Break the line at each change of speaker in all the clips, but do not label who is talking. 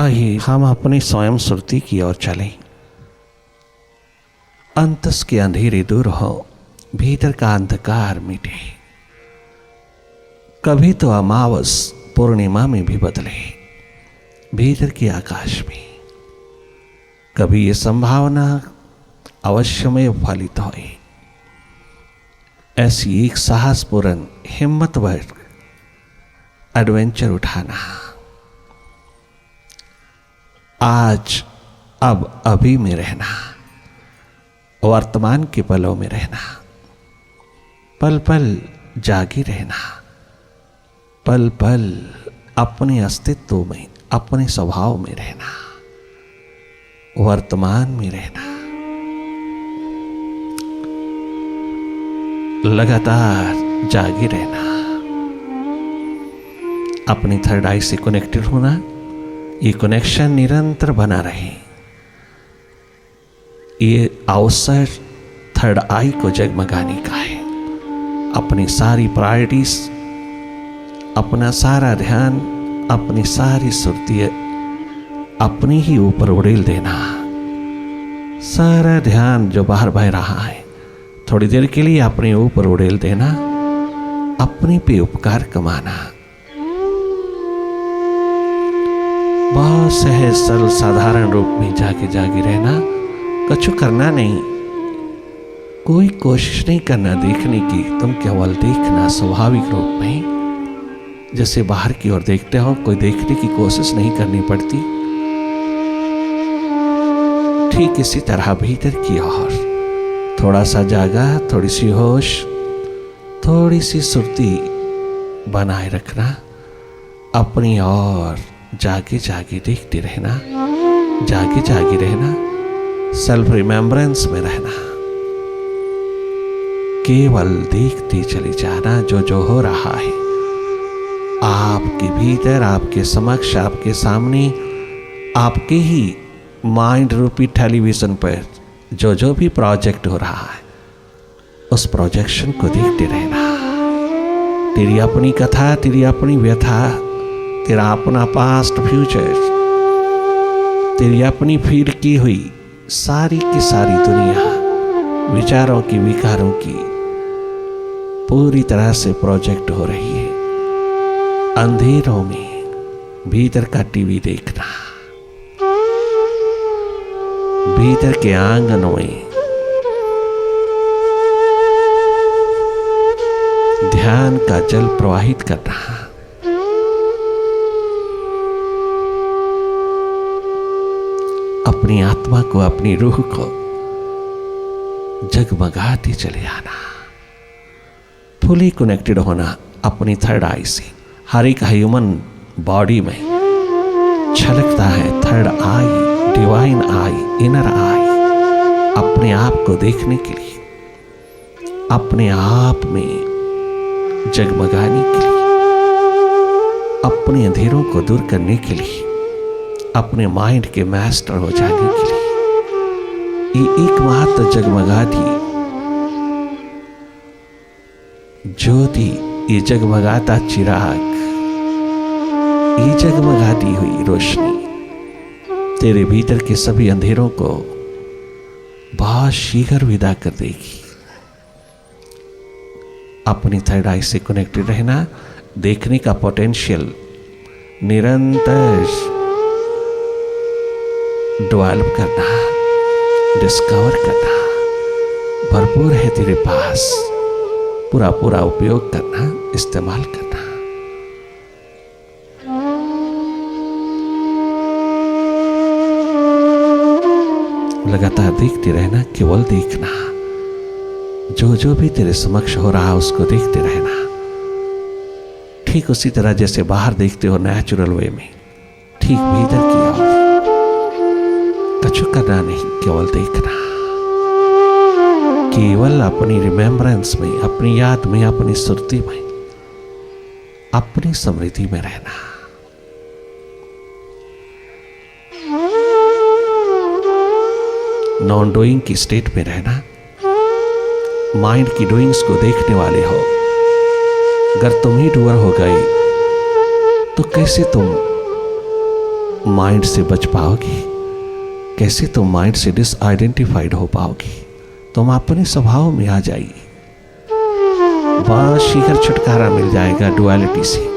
आइए हम अपनी स्वयं सुरती की ओर चलें। अंतस के अंधेरे दूर हो, भीतर का अंधकार मिटे। कभी तो अमावस पूर्णिमा में भी बदले भीतर के आकाश में। कभी ये संभावना अवश्य में फलित होए। ऐसी एक साहसपूर्ण हिम्मतवर एडवेंचर उठाना, आज अब अभी में रहना, वर्तमान के पलों में रहना, पल पल जागे रहना, पल पल अपने अस्तित्व में, अपने स्वभाव में रहना, वर्तमान में रहना, लगातार जागे रहना, अपनी थर्ड आई से कनेक्टेड होना। ये कनेक्शन निरंतर बना रहे। ये अवसर थर्ड आई को जगमगाने का है। अपनी सारी प्रायोरिटीज, अपना सारा ध्यान, अपनी सारी सुर्ती अपने ही ऊपर उड़ेल देना। सारा ध्यान जो बाहर बह रहा है थोड़ी देर के लिए अपने ऊपर उड़ेल देना, अपने पे उपकार कमाना। बहुत सहज सरल साधारण रूप में जाके जागे रहना। कछु करना नहीं, कोई कोशिश नहीं करना देखने की। तुम केवल देखना स्वाभाविक रूप में, जैसे बाहर की ओर देखते हो। कोई देखने की कोशिश नहीं करनी पड़ती। ठीक इसी तरह भीतर की ओर थोड़ा सा जागा, थोड़ी सी होश, थोड़ी सी सुर्ती बनाए रखना। अपनी ओर जागे जागे देखते रहना, जागे जागे रहना, सेल्फ रिमेम्बरेंस में रहना। केवल देखते चले जाना जो जो हो रहा है आपके भीतर, आपके समक्ष, आपके सामने, आपके ही माइंड रूपी टेलीविजन पर जो जो भी प्रोजेक्ट हो रहा है उस प्रोजेक्शन को देखते रहना। तेरी अपनी कथा, तेरी अपनी व्यथा, तेरा अपना पास्ट फ्यूचर, तेरी अपनी फीड की हुई सारी की सारी दुनिया विचारों की, विकारों की पूरी तरह से प्रोजेक्ट हो रही है। अंधेरों में भीतर का टीवी देखना, भीतर के आंगनों में ध्यान का जल प्रवाहित करना। अपनी आत्मा को, अपनी रूह को जगमगाते चले आना। फुली कनेक्टेड होना अपनी थर्ड आई से। हर एक ह्यूमन बॉडी में छलकता है third I, divine I, inner आई। अपने आप को देखने के लिए, अपने आप में जगमगाने के लिए, अपने अंधेरों को दूर करने के लिए, अपने माइंड के मास्टर हो जाने के लिए ये एकमात्र जगमगाती ज्योति, ये जगमगाता चिराग, ये जगमगाती हुई रोशनी तेरे भीतर के सभी अंधेरों को बहुत शीघ्र विदा कर देगी। अपनी थर्ड आई से कनेक्टेड रहना, देखने का पोटेंशियल निरंतर डेवलप करना, डिस्कवर करना भरपूर है तेरे पास। पूरा पूरा उपयोग करना, इस्तेमाल करना। लगातार देखते रहना, केवल देखना। जो जो भी तेरे समक्ष हो रहा है उसको देखते रहना। ठीक उसी तरह जैसे बाहर देखते हो नेचुरल वे में, ठीक भीतर की ओर कछु करना नहीं, केवल देखना। केवल अपनी रिमेम्बरेंस में, अपनी याद में, अपनी सुरती में, अपनी स्मृति में रहना। नॉन डूइंग की स्टेट में रहना। माइंड की डूइंग्स को देखने वाले हो। अगर तुम ही डूअर हो गए तो कैसे तुम माइंड से बच पाओगी, कैसे तुम माइंड से डिसआइडेंटिफाइड हो पाओगी? तुम अपने स्वभाव में आ जाइए, बस शीघ्र छुटकारा मिल जाएगा डुअलिटी से।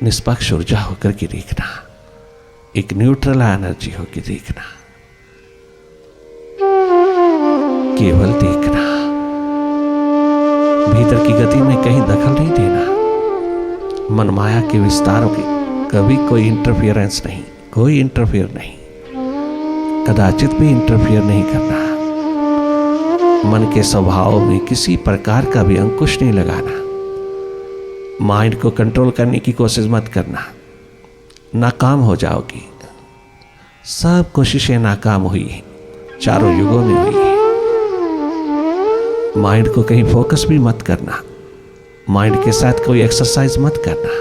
निष्पक्ष ऊर्जा होकर के देखना, एक न्यूट्रल एनर्जी होकर देखना, केवल देखना, भीतर की गति में कहीं दखल नहीं देना। मन माया के विस्तारों की कभी कोई इंटरफियरेंस नहीं, कोई इंटरफियर नहीं, कदाचित भी इंटरफियर नहीं करना। मन के स्वभाव में किसी प्रकार का भी अंकुश नहीं लगाना। माइंड को कंट्रोल करने की कोशिश मत करना, नाकाम हो जाओगी। सब कोशिशें नाकाम हुई हैं, चारों युगों में हुई है। माइंड को कहीं फोकस भी मत करना, माइंड के साथ कोई एक्सरसाइज मत करना,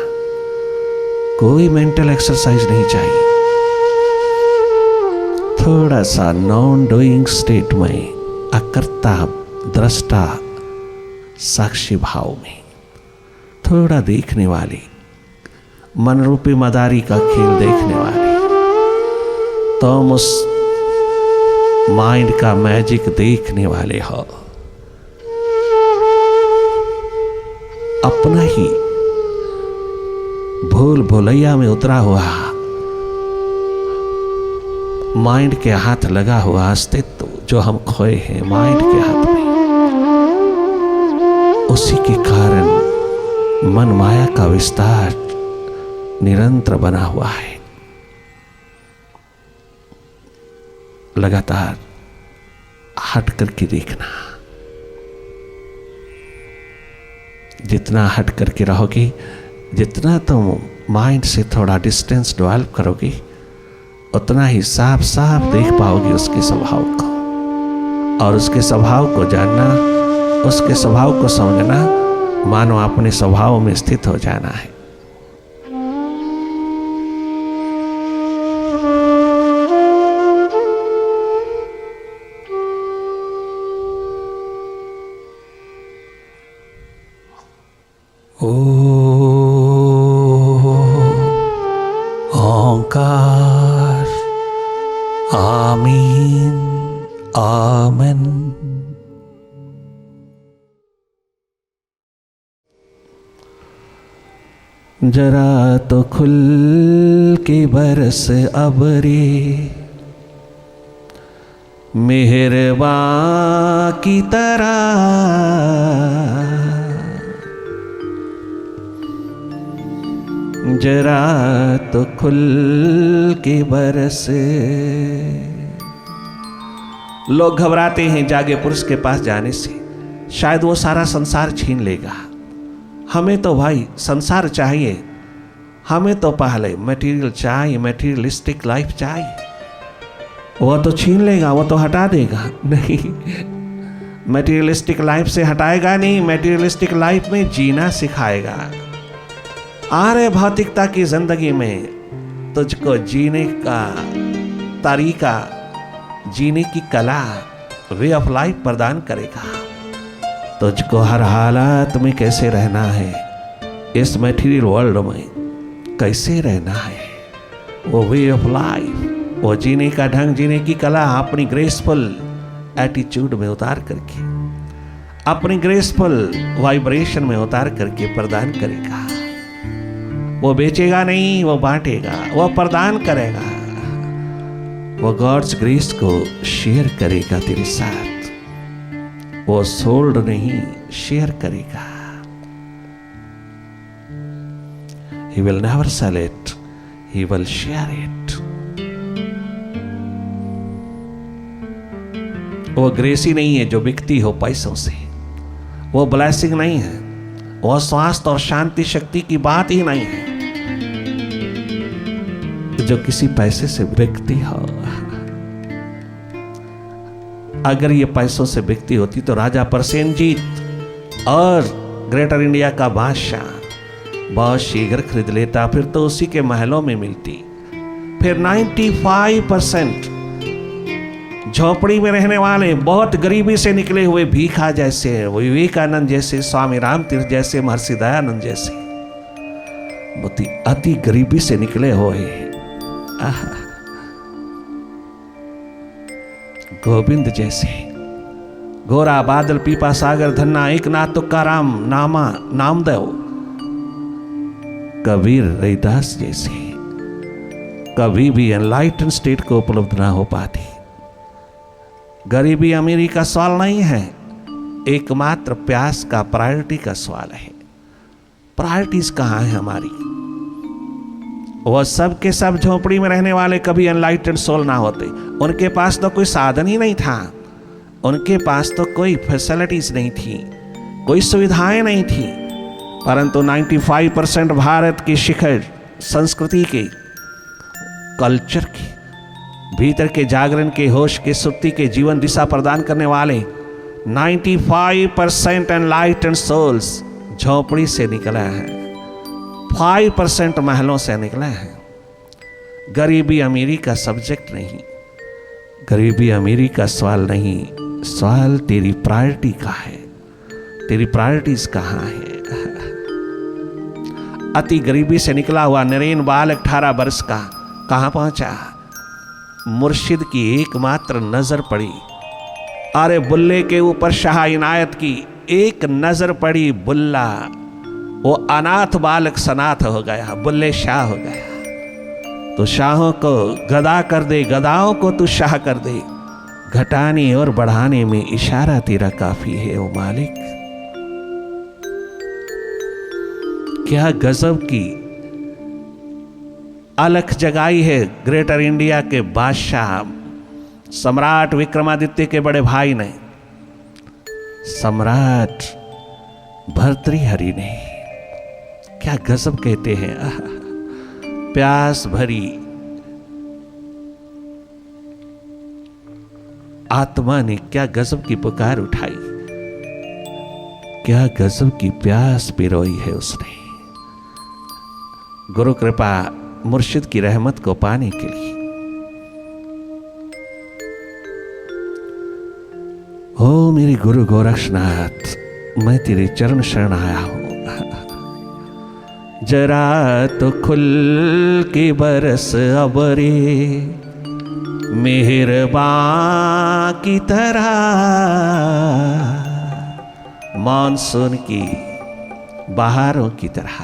कोई मेंटल एक्सरसाइज नहीं चाहिए। थोड़ा सा नॉन डूइंग स्टेट में, अकर्ता दृष्टा साक्षी भाव में, थोड़ा देखने वाली, मन रूपी मदारी का खेल देखने वाली, तुम उस माइंड का मैजिक देखने वाले हो। अपना ही भूल भुलैया में उतरा हुआ माइंड के हाथ लगा हुआ अस्तित्व जो हम खोए हैं माइंड के हाथ में, उसी के कारण मन माया का विस्तार निरंतर बना हुआ है। लगातार हट करके देखना, जितना हट करके रहोगे, जितना तुम माइंड से थोड़ा डिस्टेंस डेवलप करोगे, उतना ही साफ साफ देख पाओगे उसके स्वभाव को, और उसके स्वभाव को जानना, उसके स्वभाव को समझना, मानो अपने स्वभाव में स्थित हो जाना है। ओंकार, आमीन, आमन। जरा तो खुल के बरस अबरे, मेहरबा की तरह, जरा तो खुल के बरस। लोग घबराते हैं जागे पुरुष के पास जाने से, शायद वो सारा संसार छीन लेगा। हमें तो भाई संसार चाहिए, हमें तो पहले मटेरियल चाहिए, मटेरियलिस्टिक लाइफ चाहिए। वो तो छीन लेगा, वो तो हटा देगा। नहीं, मटेरियलिस्टिक लाइफ से हटाएगा नहीं, मटेरियलिस्टिक लाइफ में जीना सिखाएगा। आरे भौतिकता की जिंदगी में तुझको जीने का तरीका, जीने की कला, वे ऑफ लाइफ प्रदान करेगा। तुझको हर हालात में कैसे रहना है, इस मटेरियल वर्ल्ड में कैसे रहना है, वो वे ऑफ लाइफ, वो जीने का ढंग, जीने की कला अपनी ग्रेसफुल एटीट्यूड में उतार करके, अपनी ग्रेसफुल वाइब्रेशन में उतार करके प्रदान करेगा। वो बेचेगा नहीं, वो बांटेगा, वो प्रदान करेगा, वो गॉड्स ग्रेस को शेयर करेगा तेरे साथ। वो सोल्ड नहीं, शेयर करेगा। He will never sell it, he will share it. वो ग्रेसी नहीं है जो बिकती हो पैसों से, वो ब्लेसिंग नहीं है, वो स्वास्थ्य और शांति शक्ति की बात ही नहीं है जो किसी पैसे से बिकती हो। अगर ये पैसों से बिकती होती तो राजा प्रसेनजीत और ग्रेटर इंडिया का बादशाह बहुत शीघ्र खरीद लेता, फिर तो उसी के महलों में मिलती। फिर 95% झोपड़ी में रहने वाले, बहुत गरीबी से निकले हुए भीखा जैसे, विवेकानंद जैसे, स्वामी रामतीर्थ जैसे, महर्षि दयानंद जैसे, बहुत ही अति गरीबी से निकले हुए गोविंद जैसे, गोरा बादल पीपा सागर धन्ना, एक नाथ तुकाराम नामा नामदेव, कबीर रविदास जैसे कभी भी एनलाइटन स्टेट को उपलब्ध ना हो पाती। गरीबी अमीरी का सवाल नहीं है, एकमात्र प्यास का, प्रायोरिटी का सवाल है। प्रायोरिटीज कहाँ है हमारी? वह सब के सब झोपड़ी में रहने वाले कभी एनलाइटन सोल ना होते। उनके पास तो कोई साधन ही नहीं था, उनके पास तो कोई फैसिलिटीज नहीं थी, कोई सुविधाएं नहीं थी, परंतु 95% भारत की शिखर संस्कृति के, कल्चर के, भीतर के जागरण के, होश के, सुप्ति के, जीवन दिशा प्रदान करने वाले 95% एनलाइटेंड सोल्स झोपड़ी से निकला है, 5% महलों से निकला है। गरीबी अमीरी का सब्जेक्ट नहीं, गरीबी अमीरी का सवाल नहीं, सवाल तेरी प्रायोरिटी का है, तेरी प्रायोरिटीज कहाँ है। अति गरीबी से निकला हुआ नरेन बालक 18 वर्ष का कहाँ पहुंचा? मुर्शिद की एकमात्र नजर पड़ी, अरे बुल्ले के ऊपर शाह इनायत की एक नजर पड़ी, बुल्ला वो अनाथ बालक सनाथ हो गया, बुल्ले शाह हो गया। तो शाहों को गदा कर दे, गदाओं को तू शाह कर दे, घटाने और बढ़ाने में इशारा तेरा काफी है ओ मालिक। क्या गजब की अलख जगाई है ग्रेटर इंडिया के बादशाह सम्राट विक्रमादित्य के बड़े भाई ने, सम्राट भर्तृहरि ने। क्या गजब कहते हैं, प्यास भरी आत्मा ने क्या गजब की पुकार उठाई, क्या गजब की प्यास पिरोई है उसने। गुरु कृपा मुर्शिद की रहमत को पाने के लिए। ओ मेरे गुरु गोरक्षनाथ, मैं तेरे चरण शरण आया हूं, जरा तो खुल के बरस अबरे मेहरबान की तरह, मानसून की बहारों की तरह,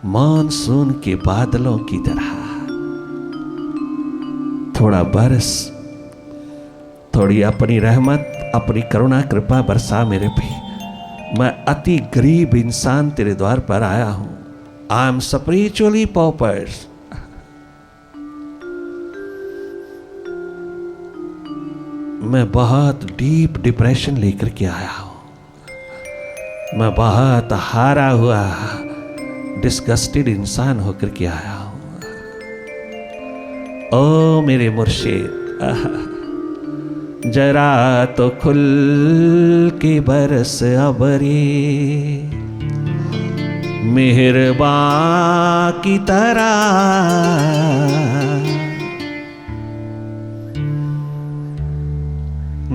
मानसून के बादलों की तरह थोड़ा बरस, थोड़ी अपनी रहमत, अपनी करुणा कृपा बरसा मेरे पे। मैं अति गरीब इंसान तेरे द्वार पर आया हूं। I am spiritually poppers. मैं बहुत डीप डिप्रेशन लेकर के आया हूं। मैं बहुत हारा हुआ, डिस्गस्टेड इंसान होकर के आया हूं। ओ मेरे मुर्शिद, जरा तो खुल के बरस अबरे मेहरबान की तरह,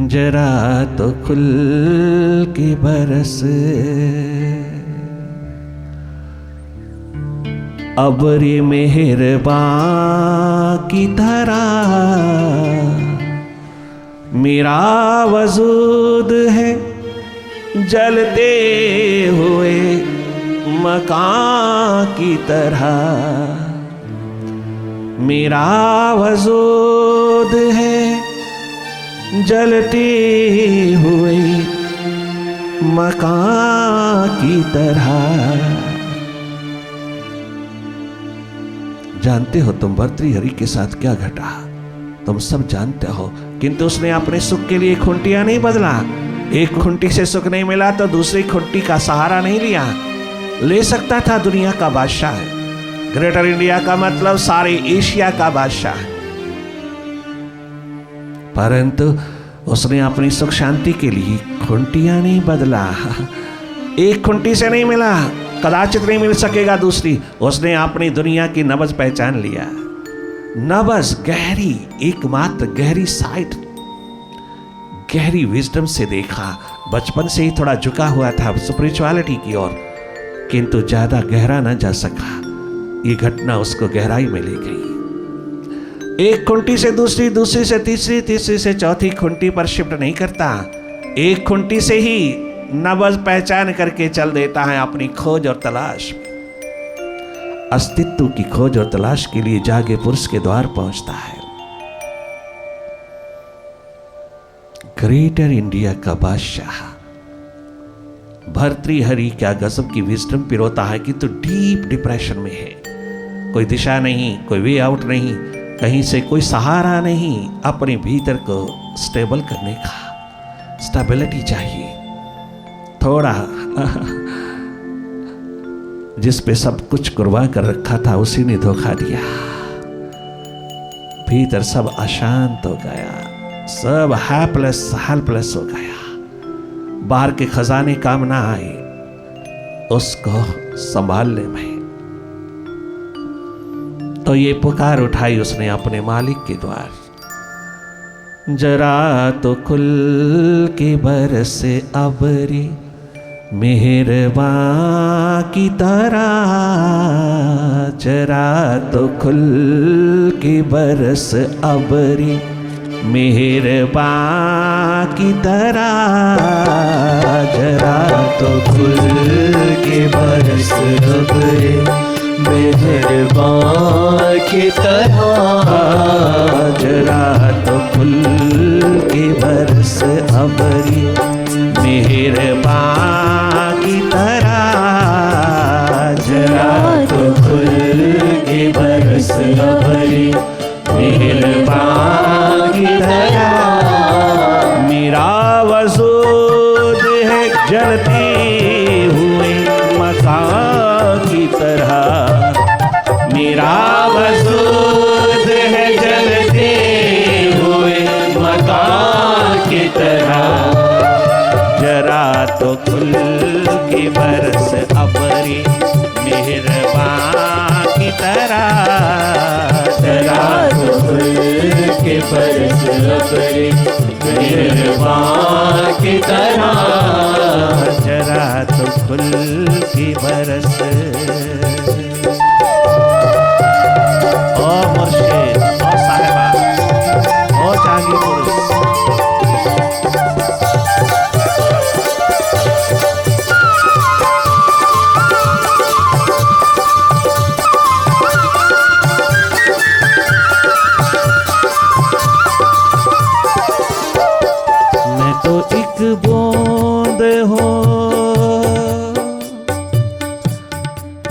जरा तो खुल के बरस अबरे मेहरबान की तरह। मेरा वजूद है जलते हुए मकान की तरह, मेरा वजूद है जलते हुए मकान की तरह। जानते हो तुम भर्तृहरि के साथ क्या घटा, तुम सब जानते हो, किंतु उसने अपने सुख के लिए खुंटियां नहीं बदला। एक खुंटी से सुख नहीं मिला तो दूसरी खुंटी का सहारा नहीं लिया। ले सकता था, दुनिया का बादशाह है। ग्रेटर इंडिया का मतलब सारे एशिया का बादशाह है, परंतु उसने अपनी सुख शांति के लिए खुंटियां नहीं बदला। एक खुंटी से नहीं मिला, कदाचित नहीं मिल सकेगा दूसरी। उसने अपनी दुनिया की नब्ज पहचान लिया। न बस गहरी, एकमात्र गहरी साइट, गहरी विजडम से देखा। बचपन से ही थोड़ा झुका हुआ था स्पिरिचुअलिटी की ओर, किंतु ज्यादा गहरा न जा सका। ये घटना उसको गहराई में ले गई। एक खुंटी से दूसरी, दूसरी से तीसरी, तीसरी से चौथी खुंटी पर शिफ्ट नहीं करता। एक खुंटी से ही नबज पहचान करके चल देता है अपनी खोज और तलाश में। अस्तित्व की खोज और तलाश के लिए जागे पुरुष के द्वार पहुंचता है। ग्रेटर इंडिया का बादशाह भर्तृहरि क्या गजब की विजडम पिरोता है कि तो डीप डिप्रेशन में है। कोई दिशा नहीं, कोई वे आउट नहीं, कहीं से कोई सहारा नहीं। अपने भीतर को स्टेबल करने का स्टेबिलिटी चाहिए। थोड़ा जिस पे सब कुछ कुर्बान कर रखा था उसी ने धोखा दिया। भीतर सब अशांत हो गया, सब हेल्पलेस हो गया। बाहर के खजाने काम ना आए उसको संभालने में। तो ये पुकार उठाई उसने अपने मालिक के द्वार। जरा तो खुल के बरसे अबरी मेहरबां की तरह, जरा तो खुल के बरस अबरी मेहरबां की तरह, जरा तो खुल के बरस अबरी मेहरबां की तरह, जरा तो खुल के बरस अबरी मेहरबां की तरह, जरा तो खुल के बरस अबरी मेहरबां की तरह। मेरा वजूद है जलते हुए मकान की तरह, मेरा वजूद है जलते हुए मकान की तरह, जरा तो खुल के बरस अबरी मेहरबां की तरह, जरा तो खुल के बरस अबरी मेहरबां की तरह, जरा तो खुल के बरस। ओ मुर्शिद, ओ साहिबा, ओ जागी पुरुष, मैं तो एक बूंद हूँ।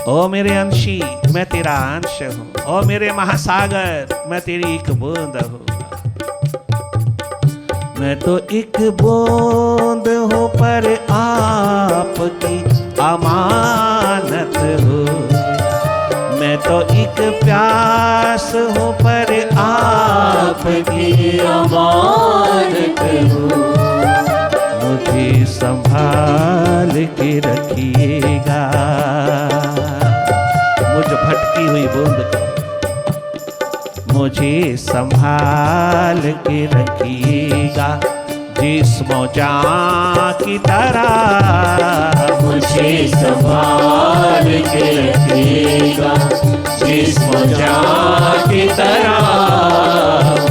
ओ मेरे अंशी, मैं तेरा अंश हूँ। ओ मेरे महासागर, मैं तेरी एक बूंद हूँ। मैं तो एक बूंद हूँ पर आपकी अमानत हूँ। मैं तो एक प्यास हूँ पर आपकी अमानत हूँ। मुझे संभाल के रखिएगा, मुझ भटकी हुई बूंद को मुझे संभाल के रखिएगा। जिस्मो जान की तरह मुझे संभाल के रखिएगा। जिस्मो जान की तरह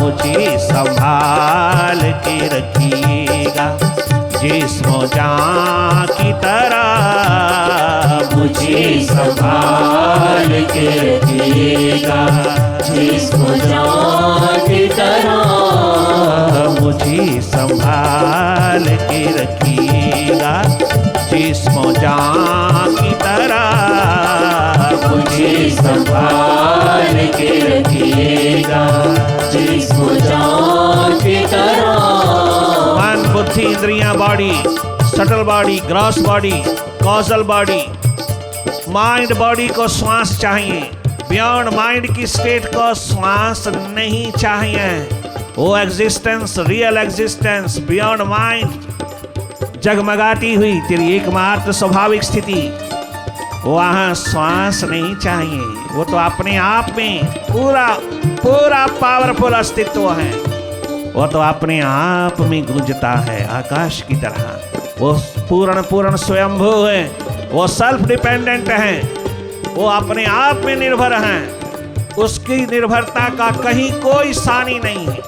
मुझे संभाल के रखिएगा। जिस्मो जान की तरह मुझे संभाल के रखिएगा। जिस्मो जान की तरह मुझे संभाल के रखिएगा। जिस्मो जान की तरह मुझे संभाल के रखिएगा। जिस्मो जान की तरह। मन, बुद्धि, इंद्रियां, body, subtle body, gross body, causal body, mind body को श्वास चाहिए। बियॉन्ड माइंड की स्टेट को श्वास नहीं चाहिए। वो existence, real existence beyond mind, जगमगाती हुई तेरी एकमात्र स्वाभाविक स्थिति। वहां श्वास नहीं चाहिए, वो तो अपने आप में पूरा पूरा पावरफुल अस्तित्व है। वो तो अपने आप में गूंजता है आकाश की तरह। वो पूर्ण स्वयंभू है, वो सेल्फ डिपेंडेंट है, वो अपने आप में निर्भर है। उसकी निर्भरता का कहीं कोई सानी नहीं है।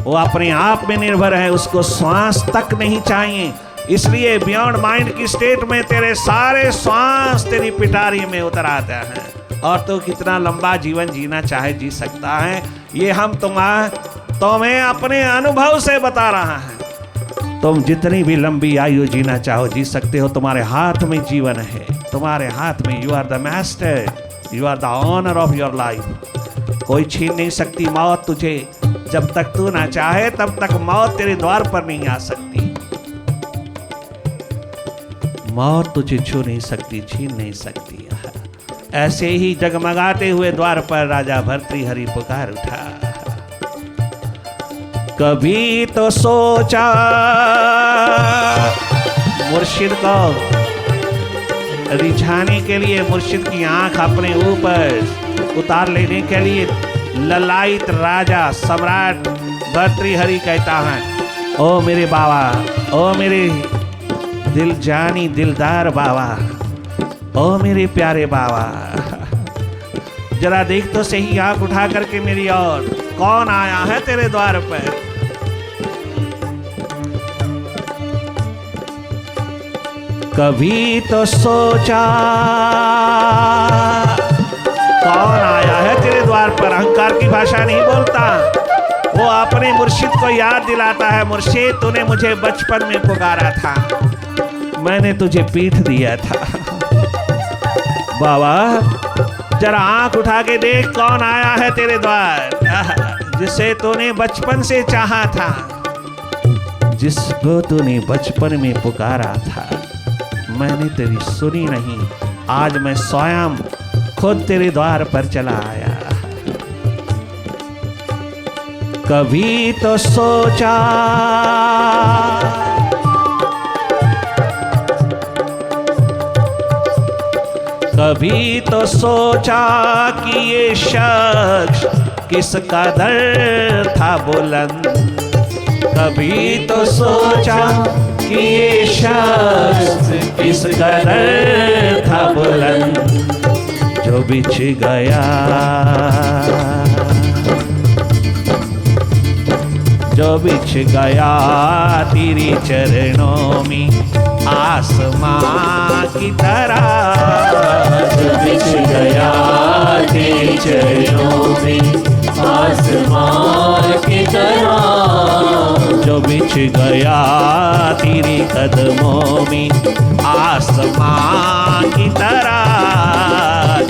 वो अपने आप में निर्भर है, उसको श्वास तक नहीं चाहिए। इसलिए बियॉन्ड माइंड की स्टेट में तेरे सारे श्वास तेरी पिटारी में उतर आते हैं और तो कितना लंबा जीवन जीना चाहे जी सकता है। ये हम तुम्हें अपने अनुभव से बता रहा है। तुम जितनी भी लंबी आयु जीना चाहो जी सकते हो। तुम्हारे हाथ में जीवन है, तुम्हारे हाथ में। You are the master, you are the owner of your life. कोई छीन नहीं सकती मौत तुझे। जब तक तू ना चाहे तब तक मौत तेरे द्वार पर नहीं आ सकती। मौत तुझे छू नहीं सकती, छीन नहीं सकती। ऐसे ही जगमगाते हुए द्वार पर राजा भर्तृहरि पुकार उठा। कभी तो सोचा मुर्शिद को रिझाने के लिए, मुर्शिद की आंख अपने ऊपर उतार लेने के लिए ललायित राजा सम्राट भर्तृहरि कहता है, ओ मेरे बाबा, ओ मेरे दिल जानी दिलदार बाबा, ओ मेरे प्यारे बाबा, जरा देख तो सही आंख उठा करके मेरी ओर, कौन आया है तेरे द्वार पर। कभी तो सोचा कौन आया है तेरे द्वार पर। अहंकार की भाषा नहीं बोलता, वो अपने मुर्शिद को याद दिलाता है। मुर्शिद, तूने मुझे बचपन में पुकारा था, मैंने तुझे पीठ दिया था। बाबा जरा आंख उठा के देख कौन आया है तेरे द्वार, जिसे तूने बचपन से चाहा था, जिसको तूने बचपन में पुकारा था। मैंने तेरी सुनी नहीं, आज मैं स्वयं खुद तेरे द्वार पर चला आया। कभी तो सोचा कभी तो सोचा कि ये शख्स किस कदर था बुलंद। कभी तो सोचा कि ये शख्स किस कदर था बुलंद, जो बिछ गया तेरी चरणों में आसमां की तरह,
जो बिछ गया तेरी चरणों में आसमां की तरह,
जो बिछ गया तेरी कदमों में आसमां की तरह,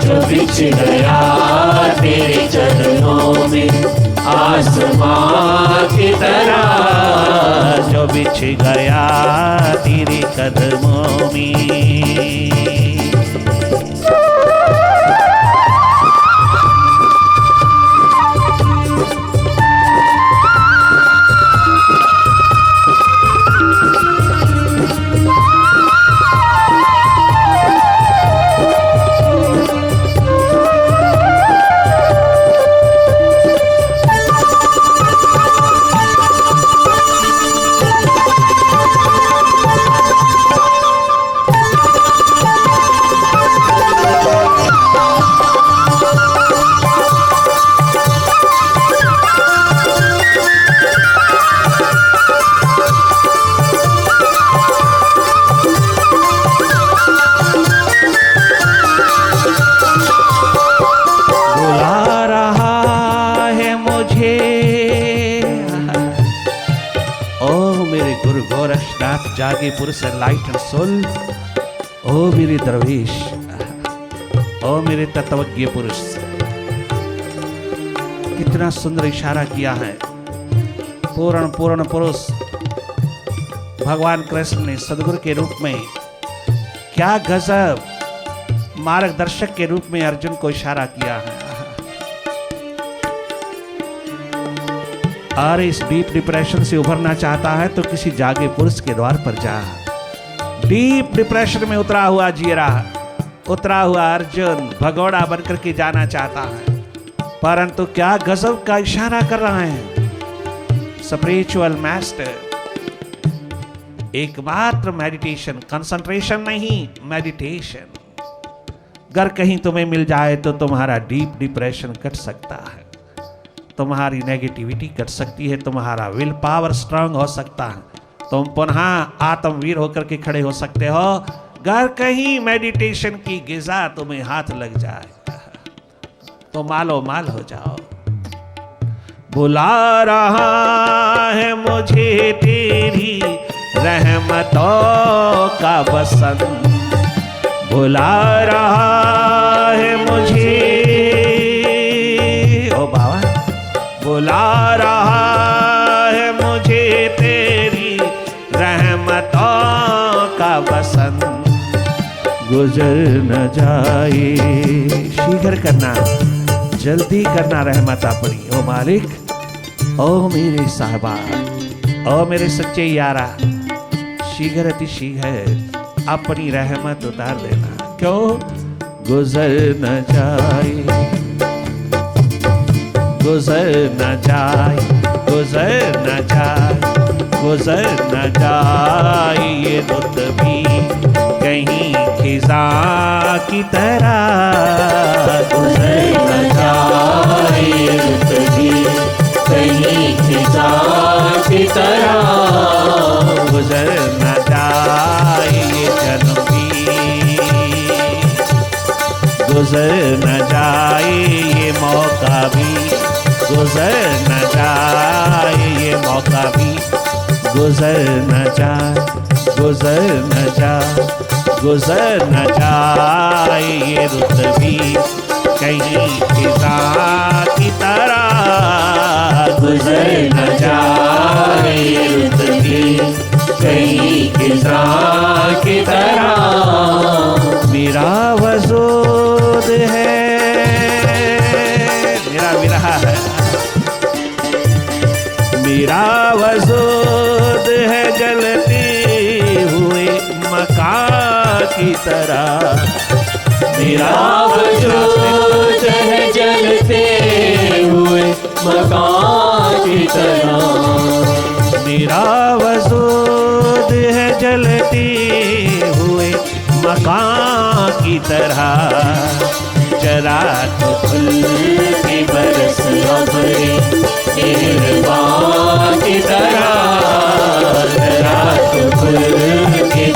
जो बिछ गया तेरे चरणों में आसमां की तरह,
जो बिछ गया तेरे कदमों में। जागीपुर से लाइट एंड सोल, ओ मेरे दरवेश, ओ मेरे तत्वज्ञ पुरुष। कितना सुंदर इशारा किया है पूर्ण पुरुष भगवान कृष्ण ने सदगुरु के रूप में। क्या गजब मार्गदर्शक के रूप में अर्जुन को इशारा किया है। और इस डीप डिप्रेशन से उभरना चाहता है तो किसी जागे पुरुष के द्वार पर जा। डीप डिप्रेशन में उतरा हुआ जी रहा, उतरा हुआ अर्जुन भगोड़ा बनकर के जाना चाहता है, परंतु क्या गजब का इशारा कर रहा है स्पिरिचुअल मास्टर। एकमात्र मेडिटेशन, कंसंट्रेशन नहीं, मेडिटेशन। अगर कहीं तुम्हें मिल जाए तो तुम्हारा डीप डिप्रेशन कट सकता है, तुम्हारी नेगेटिविटी कट सकती है, तुम्हारा विल पावर स्ट्रांग हो सकता है, तुम पुनः आत्मवीर होकर के खड़े हो सकते हो। अगर कहीं मेडिटेशन की गिजा तुम्हें हाथ लग जाए तो मालो माल हो जाओ। बुला रहा है मुझे तेरी रहमतों का बसंत, बुला रहा है मुझे, ओ बाबा, बुला रहा है मुझे तेरी रहमतों का बसंत, गुजर न जाए। शीघ्र करना, जल्दी करना रहमत अपनी, ओ मालिक, ओ मेरे साहबा, ओ मेरे सच्चे यारा, शीघ्र अति शीघ्र अपनी रहमत उतार देना। क्यों? गुजर न जाए, गुजर न जाए, गुजर न जाए, गुजर न जाए ये रुत भी कहीं खिजा की तरह,
गुजर न जाए ये रुत भी कहीं खिजा की तरह,
गुजर न जाए ये जन्म भी, गुजर न जाए ये मौका भी, गुजर न जाए ये मौका भी, गुजर न जाए, गुजर न जाए, गुजर न जाए ये रुत भी कहीं खिजा की तरह,
गुजर न जाए ये रुत भी कहीं खिजा की तरह।
मेरा वजूद है, मेरा विरह है, मेरा वजूद है जलते हुए मकान की तरह,
मेरा वजूद है जलते हुए मकान की तरह,
मेरा वजूद है जलते हुए मकान की तरह, जरा तो
फूल की बरस अबरे मेहरबान की तरह, जरा तो फूल की